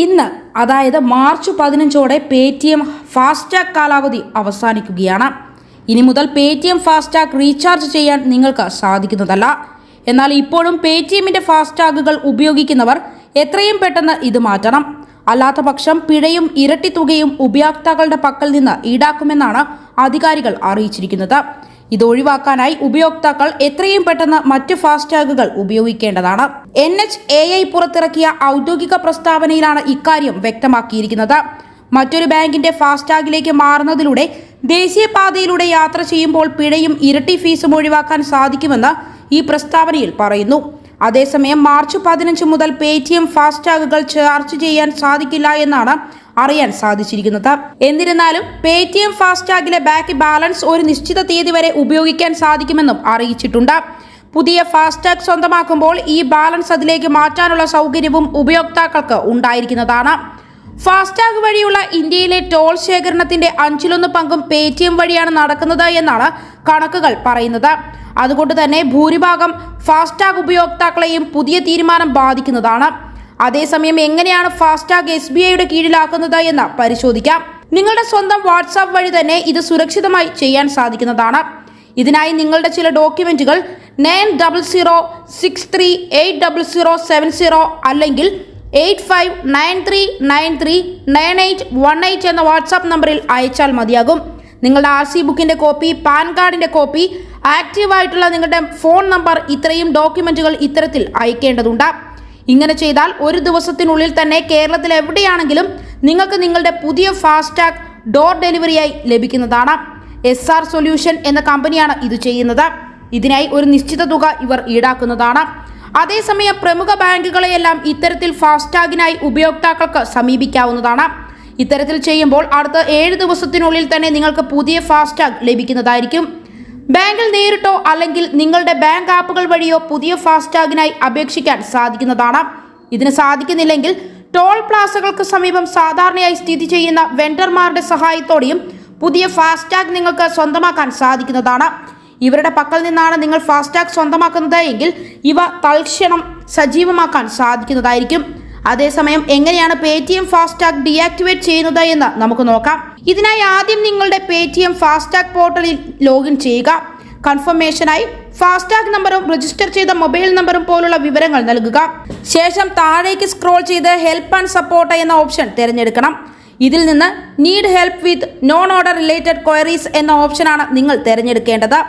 ഇന്ന് അതായത് March 15 Paytm FASTag കാലാവധി അവസാനിക്കുകയാണ്. ഇനി മുതൽ പേടിഎം ഫാസ്ടാഗ് റീചാർജ് ചെയ്യാൻ നിങ്ങൾക്ക് സാധിക്കുന്നതല്ല. എന്നാൽ ഇപ്പോഴും പേടിഎമ്മിന്റെ ഫാസ്ടാഗുകൾ ഉപയോഗിക്കുന്നവർ എത്രയും പെട്ടെന്ന് ഇത് മാറ്റണം. അല്ലാത്ത പക്ഷം പിഴയും ഇരട്ടി തുകയും ഉപയോക്താക്കളുടെ പക്കൽ നിന്ന് ഈടാക്കുമെന്നാണ് അധികാരികൾ അറിയിച്ചിരിക്കുന്നത്. ഇത് ഒഴിവാക്കാനായി ഉപയോക്താക്കൾ എത്രയും പെട്ടെന്ന് മറ്റ് ഫാസ്ടാഗുകൾ ഉപയോഗിക്കേണ്ടതാണ്. NHAI പുറത്തിറക്കിയ ഔദ്യോഗിക പ്രസ്താവനയിലാണ് ഇക്കാര്യം വ്യക്തമാക്കിയിരിക്കുന്നത്. മറ്റൊരു ബാങ്കിന്റെ ഫാസ്ടാഗിലേക്ക് മാറുന്നതിലൂടെ ദേശീയപാതയിലൂടെ യാത്ര ചെയ്യുമ്പോൾ പിഴയും ഇരട്ടി ഫീസും ഒഴിവാക്കാൻ സാധിക്കുമെന്ന് ഈ പ്രസ്താവനയിൽ പറയുന്നു. അതേസമയം മാർച്ച് 15 മുതൽ പേടിഎം ഫാസ്ടാഗുകൾ ചാർജ് ചെയ്യാൻ സാധിക്കില്ല എന്നാണ് അറിയാൻ സാധിച്ചിരിക്കുന്നത്. എന്നിരുന്നാലും പേടിഎം ഫാസ്ടാഗിലെ ബാക്ക് ബാലൻസ് ഒരു നിശ്ചിത തീയതി വരെ ഉപയോഗിക്കാൻ സാധിക്കുമെന്നും അറിയിച്ചിട്ടുണ്ട്. പുതിയ ഫാസ്ടാഗ് സ്വന്തമാക്കുമ്പോൾ ഈ ബാലൻസ് അതിലേക്ക് മാറ്റാനുള്ള സൗകര്യവും ഉപയോക്താക്കൾക്ക് ഉണ്ടായിരിക്കുന്നതാണ്. ഫാസ്ടാഗ് വഴിയുള്ള ഇന്ത്യയിലെ ടോൾ ശേഖരണത്തിന്റെ 1/5 പങ്കും പേടിഎം വഴിയാണ് നടക്കുന്നത് എന്നാണ് കണക്കുകൾ പറയുന്നത്. അതുകൊണ്ട് തന്നെ ഭൂരിഭാഗം ഫാസ്ടാഗ് ഉപയോക്താക്കളെയും പുതിയ തീരുമാനം ബാധിക്കുന്നതാണ്. അതേസമയം എങ്ങനെയാണ് ഫാസ്ടാഗ് SBIയുടെ കീഴിലാക്കുന്നത് എന്ന് പരിശോധിക്കാം. നിങ്ങളുടെ സ്വന്തം വാട്സാപ്പ് വഴി തന്നെ ഇത് സുരക്ഷിതമായി ചെയ്യാൻ സാധിക്കുന്നതാണ്. ഇതിനായി നിങ്ങളുടെ ചില ഡോക്യുമെന്റുകൾ 9006380070 അല്ലെങ്കിൽ 8593939818 എന്ന വാട്സാപ്പ് നമ്പറിൽ അയച്ചാൽ മതിയാകും. നിങ്ങളുടെ RC ബുക്കിന്റെ കോപ്പി, പാൻ കാർഡിന്റെ കോപ്പി, ആക്റ്റീവായിട്ടുള്ള നിങ്ങളുടെ ഫോൺ നമ്പർ, ഇത്രയും ഡോക്യുമെന്റുകൾ ഇത്തരത്തിൽ അയക്കേണ്ടതുണ്ട്. ഇങ്ങനെ ചെയ്താൽ ഒരു ദിവസത്തിനുള്ളിൽ തന്നെ കേരളത്തിൽ എവിടെയാണെങ്കിലും നിങ്ങൾക്ക് നിങ്ങളുടെ പുതിയ ഫാസ്ടാഗ് ഡോർ ഡെലിവറിയായി ലഭിക്കുന്നതാണ്. SR സൊല്യൂഷൻ എന്ന കമ്പനിയാണ് ഇത് ചെയ്യുന്നത്. ഇതിനായി ഒരു നിശ്ചിത തുക ഇവർ ഈടാക്കുന്നതാണ്. അതേസമയം പ്രമുഖ ബാങ്കുകളെയെല്ലാം ഇത്തരത്തിൽ ഫാസ്ടാഗിനായി ഉപയോക്താക്കൾക്ക് സമീപിക്കാവുന്നതാണ്. ഇത്തരത്തിൽ ചെയ്യുമ്പോൾ അടുത്ത 7 ദിവസത്തിനുള്ളിൽ തന്നെ നിങ്ങൾക്ക് പുതിയ ഫാസ്ടാഗ് ലഭിക്കുന്നതായിരിക്കും. ബാങ്കിൽ നേരിട്ടോ അല്ലെങ്കിൽ നിങ്ങളുടെ ബാങ്ക് ആപ്പുകൾ വഴിയോ പുതിയ ഫാസ്ടാഗിനായി അപേക്ഷിക്കാൻ സാധിക്കുന്നതാണ്. ഇതിന് സാധിക്കുന്നില്ലെങ്കിൽ ടോൾ പ്ലാസകൾക്ക് സമീപം സാധാരണയായി സ്ഥിതി ചെയ്യുന്ന വെണ്ടർമാരുടെ സഹായത്തോടെയും പുതിയ ഫാസ്ടാഗ് നിങ്ങൾക്ക് സ്വന്തമാക്കാൻ സാധിക്കുന്നതാണ്. ഇവരുടെ പക്കൽ നിന്നാണ് നിങ്ങൾ ഫാസ്ടാഗ് സ്വന്തമാക്കുന്നത് എങ്കിൽ ഇവ തൽക്ഷണം സജീവമാക്കാൻ സാധിക്കുന്നതായിരിക്കും. അതേസമയം എങ്ങനെയാണ് പേടിഎം ഫാസ്ടാഗ് ഡീആക്ടിവേറ്റ് ചെയ്യുന്നത് എന്ന് നമുക്ക് നോക്കാം. ഇതിനായി ആദ്യം നിങ്ങളുടെ പേടിഎം ഫാസ്ടാഗ് പോർട്ടലിൽ ലോഗിൻ ചെയ്യുക. കൺഫർമേഷനായി ഫാസ്ടാഗ് നമ്പറും രജിസ്റ്റർ ചെയ്ത മൊബൈൽ നമ്പറും പോലുള്ള വിവരങ്ങൾ നൽകുക. ശേഷം താഴേക്ക് സ്ക്രോൾ ചെയ്ത് ഹെൽപ്പ് ആൻഡ് സപ്പോർട്ട് എന്ന ഓപ്ഷൻ തിരഞ്ഞെടുക്കണം. ഇതിൽ നിന്ന് need help with non order related queries എന്ന ഓപ്ഷനാണ് നിങ്ങൾ തിരഞ്ഞെടുക്കേണ്ടത്.